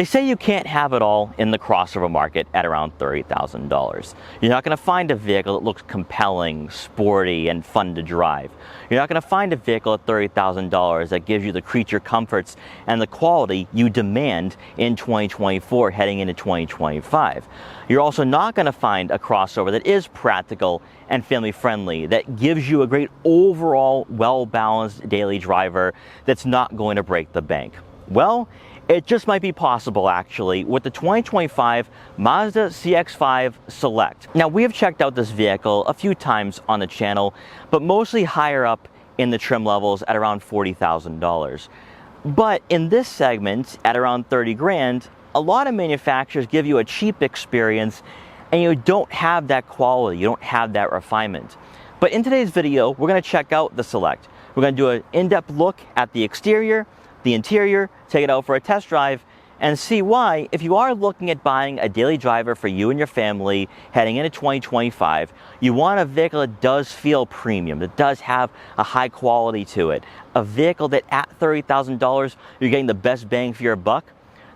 They say you can't have it all in the crossover market at around $30,000. You're not going to find a vehicle that looks compelling, sporty, and fun to drive. You're not going to find a vehicle at $30,000 that gives you the creature comforts and the quality you demand in 2024 heading into 2025. You're also not going to find a crossover that is practical and family friendly, that gives you a great overall well-balanced daily driver that's not going to break the bank. Well, it just might be possible actually with the 2025 Mazda CX-5 Select. Now, we have checked out this vehicle a few times on the channel, but mostly higher up in the trim levels at around $40,000. But in this segment at around 30 grand, a lot of manufacturers give you a cheap experience and you don't have that quality, you don't have that refinement. But in today's video, we're going to check out the Select. We're going to do an in-depth look at the exterior, the interior, take it out for a test drive, and see why, if you are looking at buying a daily driver for you and your family heading into 2025, you want a vehicle that does feel premium, that does have a high quality to it. A vehicle that at $30,000, you're getting the best bang for your buck.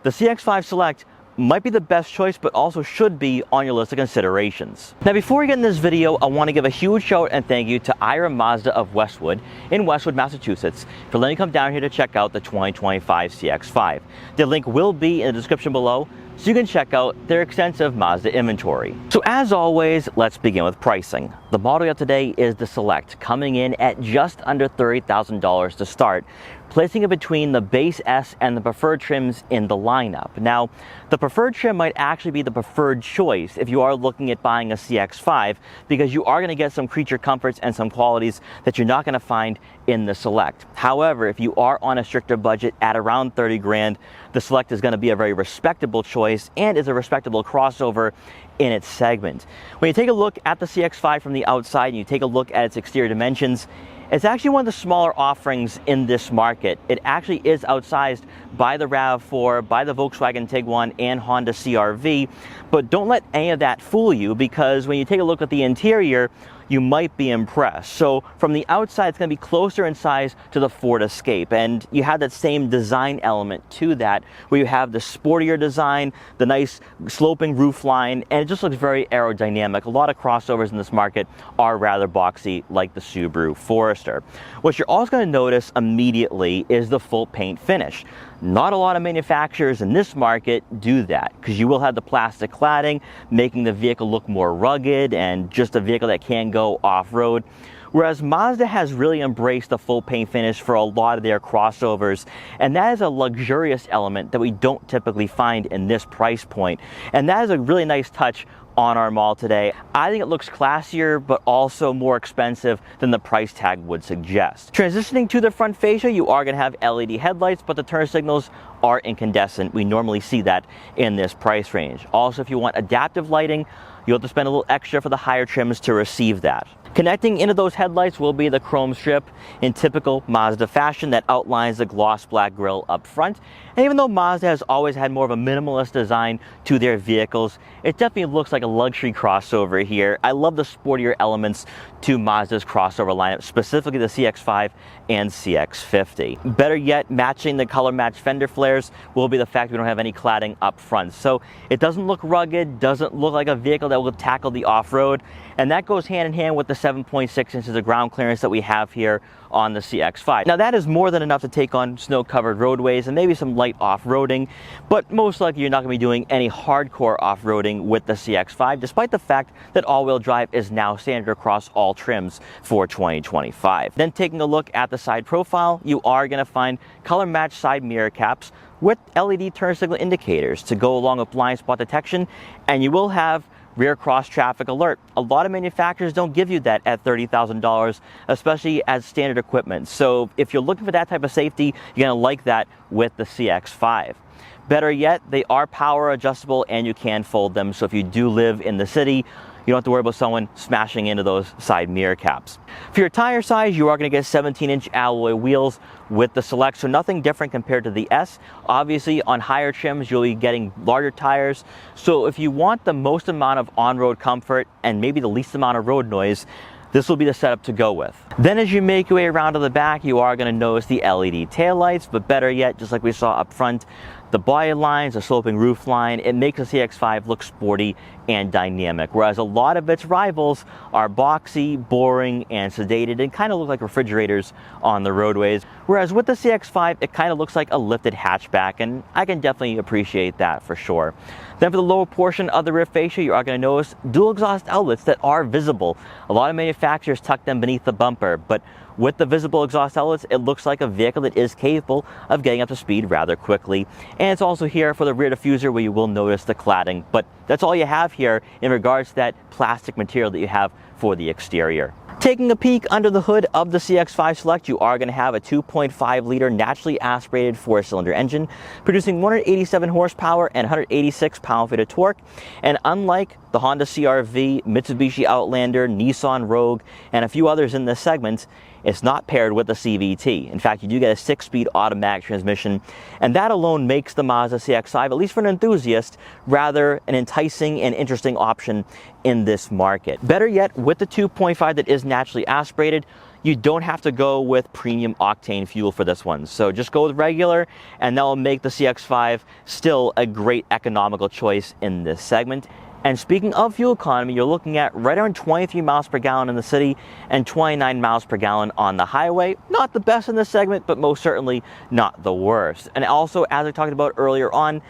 The CX-5 Select might be the best choice, but also should be on your list of considerations. Now, before we get in this video, I want to give a huge shout and thank you to Ira Mazda of Westwood in Westwood, Massachusetts, for letting me come down here to check out the 2025 CX-5. The link will be in the description below, so you can check out their extensive Mazda inventory. So as always, let's begin with pricing. The model we have today is the Select, coming in at just under $30,000 to start, placing it between the base S and the preferred trims in the lineup. Now, the preferred trim might actually be the preferred choice if you are looking at buying a CX-5, because you are going to get some creature comforts and some qualities that you're not going to find in the Select. However, if you are on a stricter budget at around 30 grand, the Select is going to be a very respectable choice and is a respectable crossover in its segment. When you take a look at the CX-5 from the outside and you take a look at its exterior dimensions, it's actually one of the smaller offerings in this market. It actually is outsized by the RAV4, by the Volkswagen Tiguan, and Honda CR-V, but don't let any of that fool you, because when you take a look at the interior, you might be impressed. So from the outside, it's going to be closer in size to the Ford Escape, and you have that same design element to that, where you have the sportier design, the nice sloping roof line, and it just looks very aerodynamic. A lot of crossovers in this market are rather boxy, like the Subaru Forester. What you're also going to notice immediately is the full paint finish. Not a lot of manufacturers in this market do that, because you will have the plastic cladding, making the vehicle look more rugged and just a vehicle that can go off-road. Whereas Mazda has really embraced the full paint finish for a lot of their crossovers, and that is a luxurious element that we don't typically find in this price point. And that is a really nice touch on our model today. I think it looks classier, but also more expensive than the price tag would suggest. Transitioning to the front fascia, you are going to have LED headlights, but the turn signals are incandescent. We normally see that in this price range. Also, if you want adaptive lighting, you'll have to spend a little extra for the higher trims to receive that. Connecting into those headlights will be the chrome strip in typical Mazda fashion that outlines the gloss black grille up front. And even though Mazda has always had more of a minimalist design to their vehicles, it definitely looks like a luxury crossover here. I love the sportier elements to Mazda's crossover lineup, specifically the CX-5 and CX-50. Better yet, matching the color match fender flares will be the fact we don't have any cladding up front. So it doesn't look rugged, doesn't look like a vehicle that will tackle the off-road, and that goes hand in hand with the 7.6 inches of ground clearance that we have here on the CX-5. Now, that is more than enough to take on snow-covered roadways and maybe some light off-roading, but most likely you're not going to be doing any hardcore off-roading with the CX-5, despite the fact that all-wheel drive is now standard across all trims for 2025. Then taking a look at the side profile, you are going to find color-matched side mirror caps with LED turn signal indicators to go along with blind spot detection, and you will have rear cross traffic alert. A lot of manufacturers don't give you that at $30,000, especially as standard equipment. So if you're looking for that type of safety, you're going to like that with the CX-5. Better yet, they are power adjustable and you can fold them. So if you do live in the city, you don't have to worry about someone smashing into those side mirror caps. For your tire size, you are going to get 17-inch alloy wheels with the Select, so nothing different compared to the S. Obviously, on higher trims, you'll be getting larger tires. So if you want the most amount of on-road comfort and maybe the least amount of road noise, this will be the setup to go with. Then as you make your way around to the back, you are going to notice the LED taillights, but better yet, just like we saw up front, the body lines, the sloping roof line, it makes the CX-5 look sporty and dynamic, whereas a lot of its rivals are boxy, boring, and sedated and kind of look like refrigerators on the roadways. Whereas with the CX-5, it kind of looks like a lifted hatchback, and I can definitely appreciate that for sure. Then for the lower portion of the rear fascia, you are going to notice dual exhaust outlets that are visible. A lot of manufacturers tuck them beneath the bumper, but with the visible exhaust outlets, it looks like a vehicle that is capable of getting up to speed rather quickly. And it's also here for the rear diffuser where you will notice the cladding, but that's all you have here in regards to that plastic material that you have for the exterior. Taking a peek under the hood of the CX-5 Select, you are going to have a 2.5 liter naturally aspirated 4-cylinder engine producing 187 horsepower and 186 pound-feet of torque. And unlike the Honda CR-V, Mitsubishi Outlander, Nissan Rogue, and a few others in this segment, it's not paired with the CVT. In fact, you do get a 6-speed automatic transmission, and that alone makes the Mazda CX-5, at least for an enthusiast, rather an enticing and interesting option in this market. Better yet, with the 2.5 that is naturally aspirated, you don't have to go with premium octane fuel for this one. So just go with regular, and that will make the CX-5 still a great economical choice in this segment. And speaking of fuel economy, you're looking at right around 23 miles per gallon in the city and 29 miles per gallon on the highway. Not the best in this segment, but most certainly not the worst. And also, as I talked about earlier on,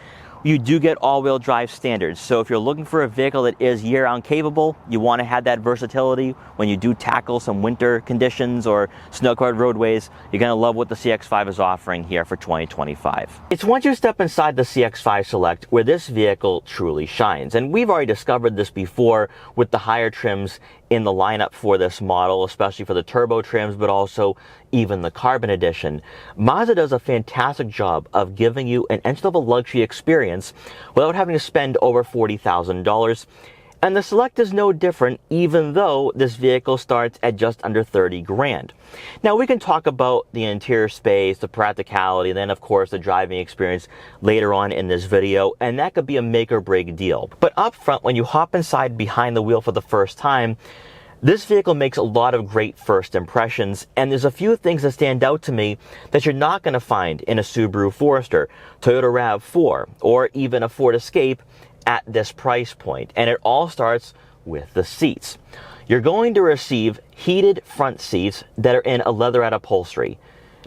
you do get all-wheel drive standards. So if you're looking for a vehicle that is year-round capable, you want to have that versatility when you do tackle some winter conditions or snow-covered roadways, you're going to love what the CX-5 is offering here for 2025. It's once you step inside the CX-5 Select where this vehicle truly shines. And we've already discovered this before with the higher trims in the lineup for this model, especially for the turbo trims, but also even the carbon edition. Mazda does a fantastic job of giving you an entry-level luxury experience without having to spend over $40,000. And the Select is no different, even though this vehicle starts at just under 30 grand. Now we can talk about the interior space, the practicality, and then of course the driving experience later on in this video, and that could be a make or break deal. But up front, when you hop inside behind the wheel for the first time, this vehicle makes a lot of great first impressions, and there's a few things that stand out to me that you're not going to find in a Subaru Forester, Toyota RAV4, or even a Ford Escape at this price point. And it all starts with the seats. You're going to receive heated front seats that are in a leatherette upholstery.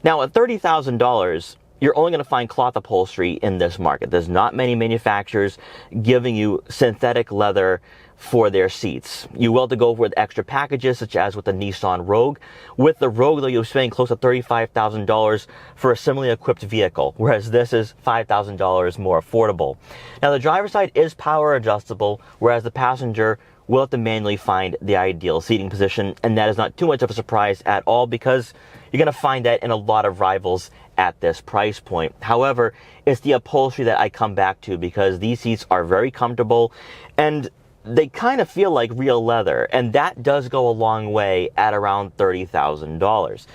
Now at $30,000, you're only going to find cloth upholstery in this market. There's not many manufacturers giving you synthetic leather for their seats. You will have to go with extra packages, such as with the Nissan Rogue. With the Rogue, though, you're spending close to $35,000 for a similarly equipped vehicle, whereas this is $5,000 more affordable. Now, the driver's side is power adjustable, whereas the passenger will have to manually find the ideal seating position, and that is not too much of a surprise at all because you're going to find that in a lot of rivals at this price point. However, it's the upholstery that I come back to because these seats are very comfortable and they kind of feel like real leather, and that does go a long way at around $30,000.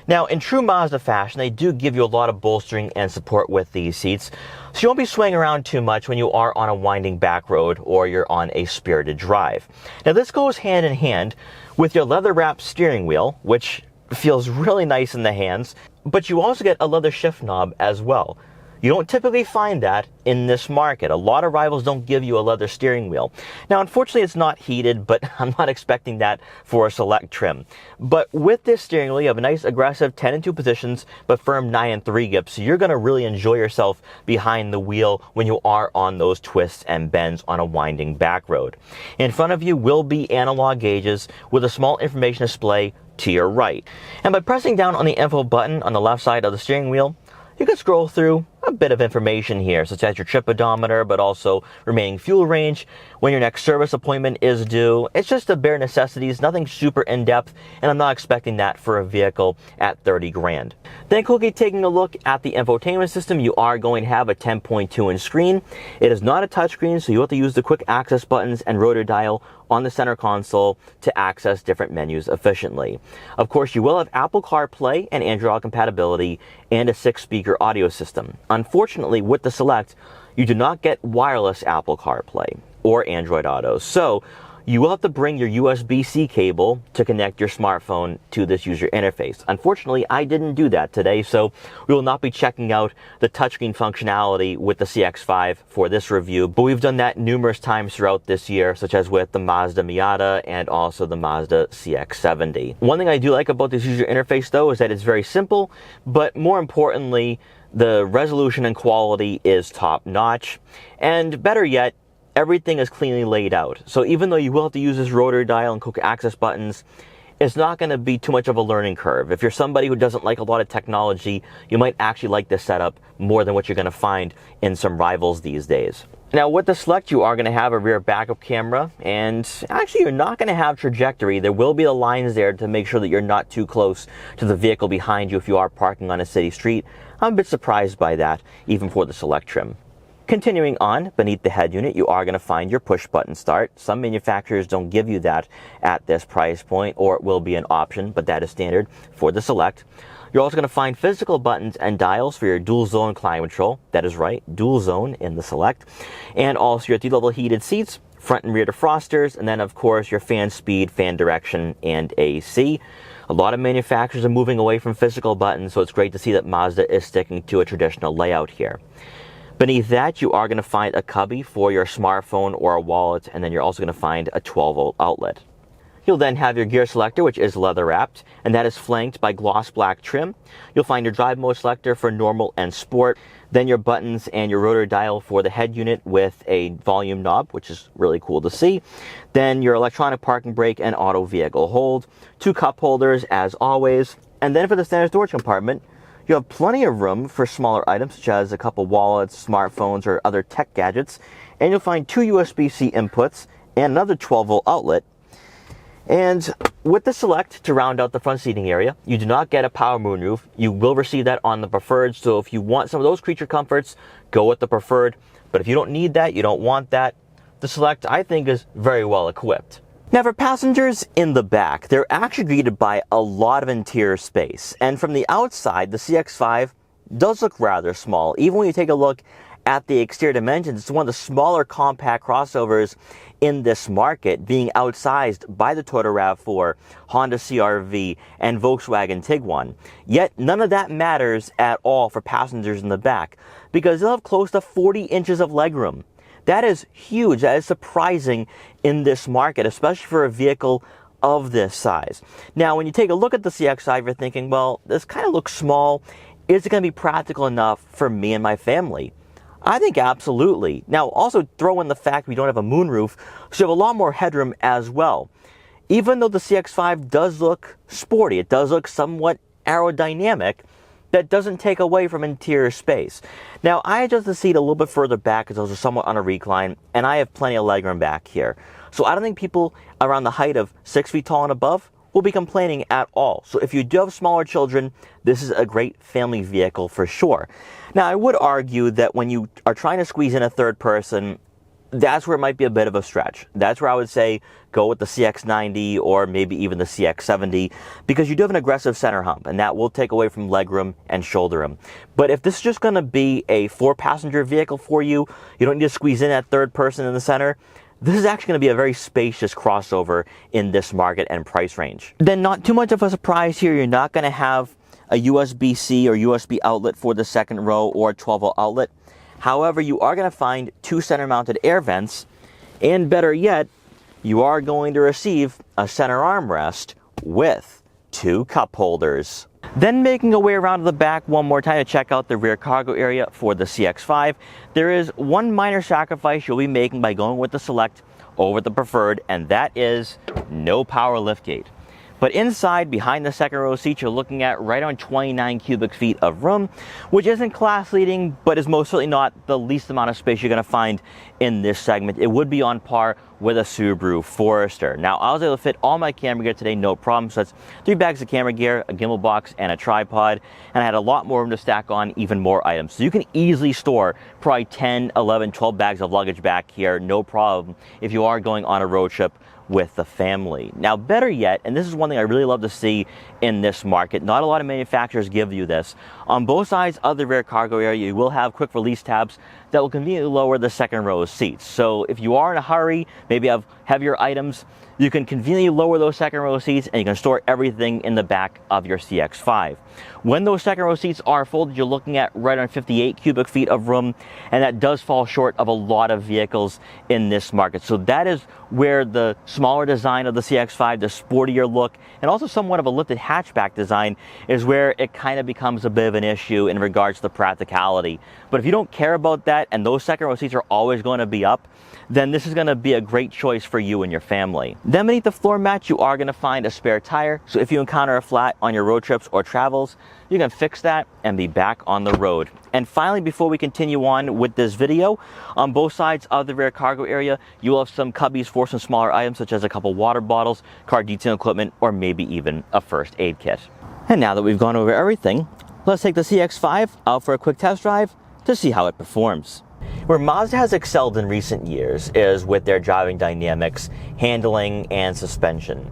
Now, in true Mazda fashion, they do give you a lot of bolstering and support with these seats, so you won't be swaying around too much when you are on a winding back road or you're on a spirited drive. Now, this goes hand in hand with your leather-wrapped steering wheel, which feels really nice in the hands, but you also get a leather shift knob as well. You don't typically find that in this market. A lot of rivals don't give you a leather steering wheel. Now, unfortunately, it's not heated, but I'm not expecting that for a Select trim. But with this steering wheel, you have a nice aggressive 10 and 2 positions, but firm 9 and 3 grip. So you're going to really enjoy yourself behind the wheel when you are on those twists and bends on a winding back road. In front of you will be analog gauges with a small information display to your right. And by pressing down on the info button on the left side of the steering wheel, you can scroll through a bit of information here, such as your trip odometer, but also remaining fuel range, when your next service appointment is due. It's just the bare necessities, nothing super in-depth, and I'm not expecting that for a vehicle at 30 grand. Then quickly taking a look at the infotainment system, you are going to have a 10.2-inch screen. It is not a touchscreen, so you have to use the quick access buttons and rotor dial on the center console to access different menus efficiently. Of course, you will have Apple CarPlay and Android Auto compatibility and a 6-speaker audio system. Unfortunately, with the Select, you do not get wireless Apple CarPlay or Android Auto, so you will have to bring your USB-C cable to connect your smartphone to this user interface. Unfortunately, I didn't do that today, so we will not be checking out the touchscreen functionality with the CX-5 for this review, but we've done that numerous times throughout this year, such as with the Mazda Miata and also the Mazda CX-70. One thing I do like about this user interface, though, is that it's very simple, but more importantly, the resolution and quality is top-notch, and better yet, everything is cleanly laid out. So even though you will have to use this rotary dial and quick access buttons, it's not going to be too much of a learning curve. If you're somebody who doesn't like a lot of technology, you might actually like this setup more than what you're going to find in some rivals these days. Now with the Select, you are going to have a rear backup camera, and actually you're not going to have trajectory. There will be the lines there to make sure that you're not too close to the vehicle behind you if you are parking on a city street. I'm a bit surprised by that, even for the Select trim. Continuing on, beneath the head unit, you are going to find your push button start. Some manufacturers don't give you that at this price point, or it will be an option, but that is standard for the Select. You're also going to find physical buttons and dials for your dual zone climate control. That is right, dual zone in the Select. And also your 3-level heated seats, front and rear defrosters, and then of course your fan speed, fan direction, and AC. A lot of manufacturers are moving away from physical buttons, so it's great to see that Mazda is sticking to a traditional layout here. Beneath that, you are going to find a cubby for your smartphone or a wallet, and then you're also going to find a 12-volt outlet. You'll then have your gear selector, which is leather wrapped, and that is flanked by gloss black trim. You'll find your drive mode selector for normal and sport, then your buttons and your rotary dial for the head unit with a volume knob, which is really cool to see. Then your electronic parking brake and auto vehicle hold, 2 cup holders as always, and then for the standard storage compartment, you have plenty of room for smaller items such as a couple wallets, smartphones, or other tech gadgets, and you'll find 2 USB-C inputs and another 12-volt outlet. And with the Select, to round out the front seating area, you do not get a power moonroof. You will receive that on the Preferred, so if you want some of those creature comforts, go with the Preferred. But if you don't need that, you don't want that, the Select, I think, is very well equipped. Now for passengers in the back, they're actually greeted by a lot of interior space. And from the outside, the CX-5 does look rather small. Even when you take a look at the exterior dimensions, it's one of the smaller compact crossovers in this market, being outsized by the Toyota RAV4, Honda CR-V, and Volkswagen Tiguan. Yet none of that matters at all for passengers in the back, because they'll have close to 40 inches of legroom. That is huge. That is surprising in this market, especially for a vehicle of this size. Now, when you take a look at the CX-5, you're thinking, well, this kind of looks small. Is it going to be practical enough for me and my family? I think absolutely. Now, also throw in the fact we don't have a moonroof, so you have a lot more headroom as well. Even though the CX-5 does look sporty, it does look somewhat aerodynamic, that doesn't take away from interior space. Now, I adjust the seat a little bit further back because those are somewhat on a recline, and I have plenty of legroom back here. So I don't think people around the height of 6 feet tall and above will be complaining at all. So if you do have smaller children, this is a great family vehicle for sure. Now, I would argue that when you are trying to squeeze in a third person, that's where it might be a bit of a stretch. That's where I would say go with the CX-90 or maybe even the CX-70, because you do have an aggressive center hump, and that will take away from legroom and shoulder room. But if this is just going to be a 4-passenger vehicle for you, you don't need to squeeze in that third person in the center, this is actually going to be a very spacious crossover in this market and price range. Then not too much of a surprise here, you're not going to have a USB-C or USB outlet for the second row or 12-volt outlet. However, you are going to find 2 center-mounted air vents, and better yet, you are going to receive a center armrest with 2 cup holders. Then making a way around to the back one more time to check out the rear cargo area for the CX-5, there is one minor sacrifice you'll be making by going with the Select over the Preferred, and that is no power liftgate. But inside, behind the second row seat, you're looking at right on 29 cubic feet of room, which isn't class leading, but is most certainly not the least amount of space you're going to find in this segment. It would be on par with a Subaru Forester. Now, I was able to fit all my camera gear today, no problem. So that's 3 bags of camera gear, a gimbal box, and a tripod. And I had a lot more room to stack on even more items. So you can easily store probably 10, 11, 12 bags of luggage back here, no problem, if you are going on a road trip with the family. Now, better yet, and this is one thing I really love to see in this market, not a lot of manufacturers give you this. On both sides of the rear cargo area, you will have quick release tabs that will conveniently lower the second row of seats. So if you are in a hurry, maybe have heavier items, you can conveniently lower those second row seats and you can store everything in the back of your CX-5. When those second row seats are folded, you're looking at right on 58 cubic feet of room, and that does fall short of a lot of vehicles in this market. So that is where the smaller design of the CX-5, the sportier look, and also somewhat of a lifted hatchback design is where it kind of becomes a bit of an issue in regards to the practicality. But if you don't care about that and those second row seats are always going to be up, then this is going to be a great choice for you and your family. Then beneath the floor mat, you are going to find a spare tire. So if you encounter a flat on your road trips or travels, you can fix that and be back on the road. And finally, before we continue on with this video, on both sides of the rear cargo area, you will have some cubbies for some smaller items such as a couple water bottles, car detailing equipment, or maybe even a first aid kit. And now that we've gone over everything, let's take the CX-5 out for a quick test drive to see how it performs. Where Mazda has excelled in recent years is with their driving dynamics, handling, and suspension.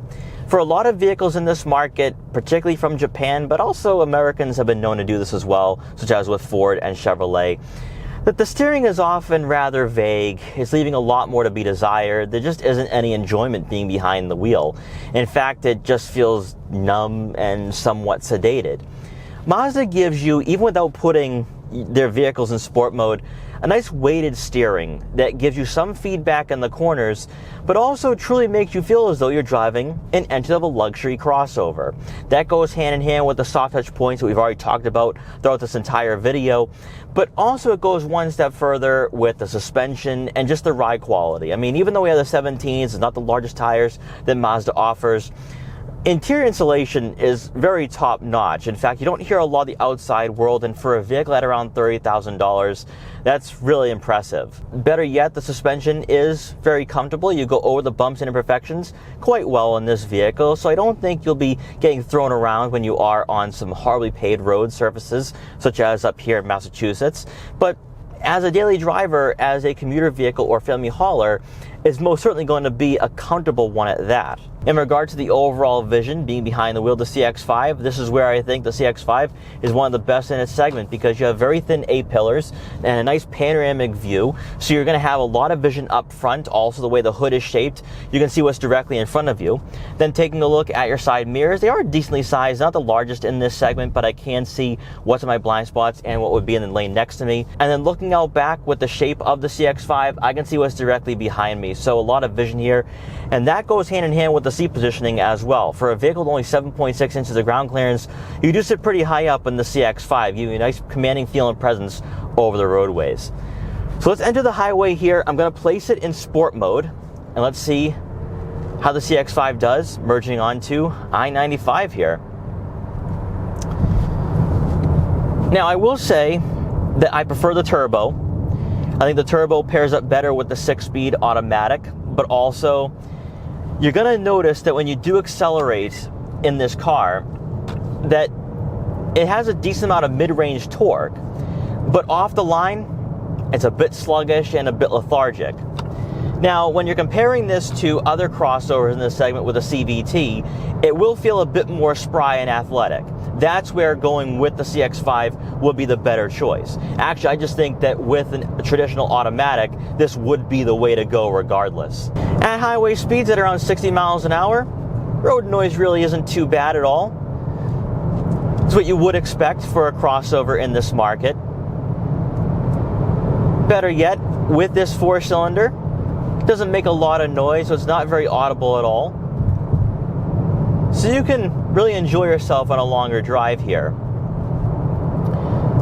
For a lot of vehicles in this market, particularly from Japan, but also Americans have been known to do this as well, such as with Ford and Chevrolet, that the steering is often rather vague. It's leaving a lot more to be desired. There just isn't any enjoyment being behind the wheel. In fact, it just feels numb and somewhat sedated. Mazda gives you, even without putting their vehicles in sport mode, a nice weighted steering that gives you some feedback in the corners, but also truly makes you feel as though you're driving an entry-level luxury crossover. That goes hand in hand with the soft touch points that we've already talked about throughout this entire video, but also it goes one step further with the suspension and just the ride quality. I mean, even though we have the 17s, it's not the largest tires that Mazda offers, interior insulation is very top notch. In fact, you don't hear a lot of the outside world, and for a vehicle at around $30,000, that's really impressive. Better yet, the suspension is very comfortable. You go over the bumps and imperfections quite well in this vehicle, so I don't think you'll be getting thrown around when you are on some horribly paved road surfaces, such as up here in Massachusetts. But as a daily driver, as a commuter vehicle or family hauler, is most certainly going to be a comfortable one at that. In regard to the overall vision being behind the wheel of the CX-5, this is where I think the CX-5 is one of the best in its segment, because you have very thin A-pillars and a nice panoramic view, so you're going to have a lot of vision up front. Also, the way the hood is shaped, you can see what's directly in front of you. Then taking a look at your side mirrors, they are decently sized, not the largest in this segment, but I can see what's in my blind spots and what would be in the lane next to me. And then looking out back with the shape of the CX-5, I can see what's directly behind me. So a lot of vision here, and that goes hand in hand with the seat positioning as well. For a vehicle with only 7.6 inches of ground clearance, you do sit pretty high up in the CX-5, giving you a nice commanding feel and presence over the roadways. So let's enter the highway here. I'm going to place it in sport mode, and let's see how the CX-5 does merging onto I-95 here. Now, I will say that I prefer the turbo. I think the turbo pairs up better with the 6-speed automatic, but also you're going to notice that when you do accelerate in this car, that it has a decent amount of mid-range torque, but off the line, it's a bit sluggish and a bit lethargic. Now, when you're comparing this to other crossovers in this segment with a CVT, it will feel a bit more spry and athletic. That's where going with the CX-5 would be the better choice. Actually, I just think that with a traditional automatic, this would be the way to go regardless. At highway speeds at around 60 miles an hour, road noise really isn't too bad at all. It's what you would expect for a crossover in this market. Better yet, with this 4-cylinder, it doesn't make a lot of noise, so it's not very audible at all. So you can really enjoy yourself on a longer drive here.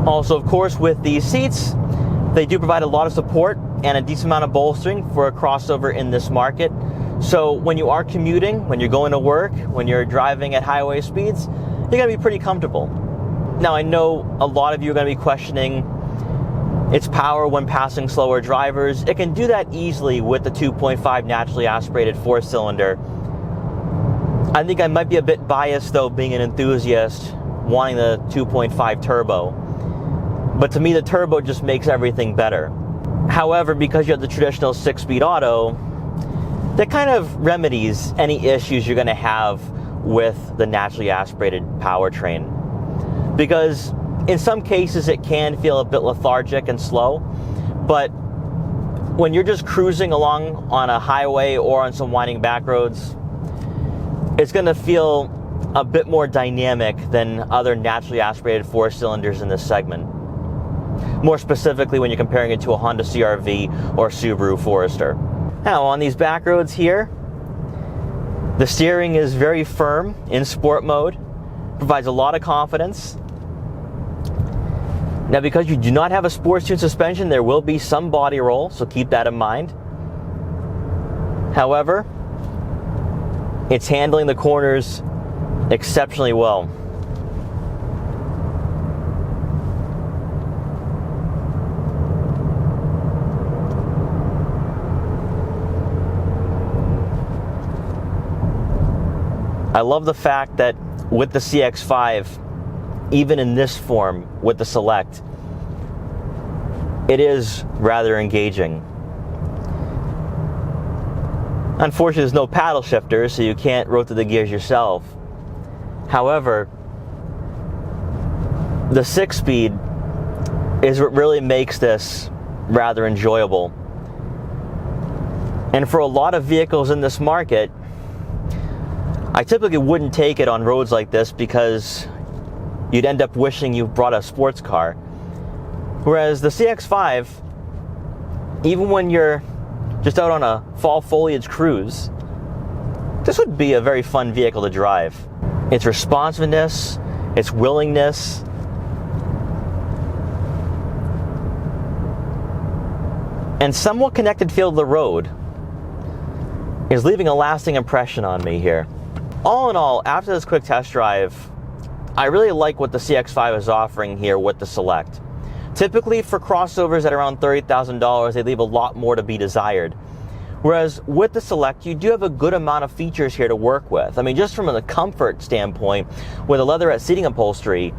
Also, of course, with these seats, they do provide a lot of support and a decent amount of bolstering for a crossover in this market. So when you are commuting, when you're going to work, when you're driving at highway speeds, you're going to be pretty comfortable. Now, I know a lot of you are going to be questioning its power when passing slower drivers. It can do that easily with the 2.5 naturally aspirated 4-cylinder. I think I might be a bit biased, though, being an enthusiast, wanting the 2.5 turbo. But to me, the turbo just makes everything better. However, because you have the traditional 6-speed auto, that kind of remedies any issues you're going to have with the naturally aspirated powertrain. Because in some cases it can feel a bit lethargic and slow, but when you're just cruising along on a highway or on some winding back roads, it's going to feel a bit more dynamic than other naturally aspirated four cylinders in this segment. More specifically when you're comparing it to a Honda CR-V or Subaru Forester. Now on these back roads here, the steering is very firm in sport mode, provides a lot of confidence. Now because you do not have a sports tuned suspension, there will be some body roll, so keep that in mind. However, it's handling the corners exceptionally well. I love the fact that with the CX-5, even in this form with the Select, it is rather engaging. Unfortunately, there's no paddle shifter, so you can't rotate the gears yourself. However, the 6-speed is what really makes this rather enjoyable. And for a lot of vehicles in this market, I typically wouldn't take it on roads like this because you'd end up wishing you brought a sports car. Whereas the CX-5, even when you're just out on a fall foliage cruise, this would be a very fun vehicle to drive. Its responsiveness, its willingness, and somewhat connected feel of the road is leaving a lasting impression on me here. All in all, after this quick test drive, I really like what the CX-5 is offering here with the Select. Typically for crossovers at around $30,000, they leave a lot more to be desired. Whereas with the Select, you do have a good amount of features here to work with. I mean, just from a comfort standpoint, with a leatherette seating upholstery,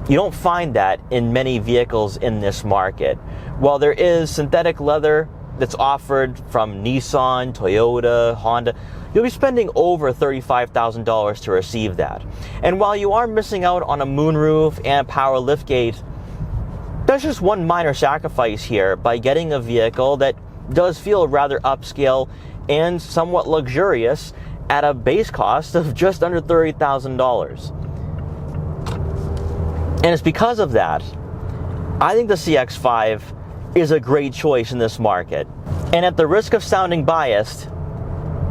you don't find that in many vehicles in this market. While there is synthetic leather that's offered from Nissan, Toyota, Honda, you'll be spending over $35,000 to receive that. And while you are missing out on a moonroof and a power liftgate, there's just one minor sacrifice here by getting a vehicle that does feel rather upscale and somewhat luxurious at a base cost of just under $30,000. And it's because of that, I think the CX-5 is a great choice in this market. And at the risk of sounding biased,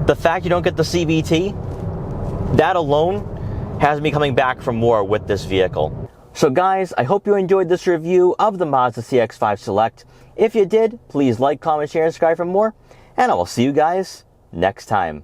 the fact you don't get the CVT, that alone has me coming back for more with this vehicle. So guys, I hope you enjoyed this review of the Mazda CX-5 Select. If you did, please like, comment, share, and subscribe for more, and I will see you guys next time.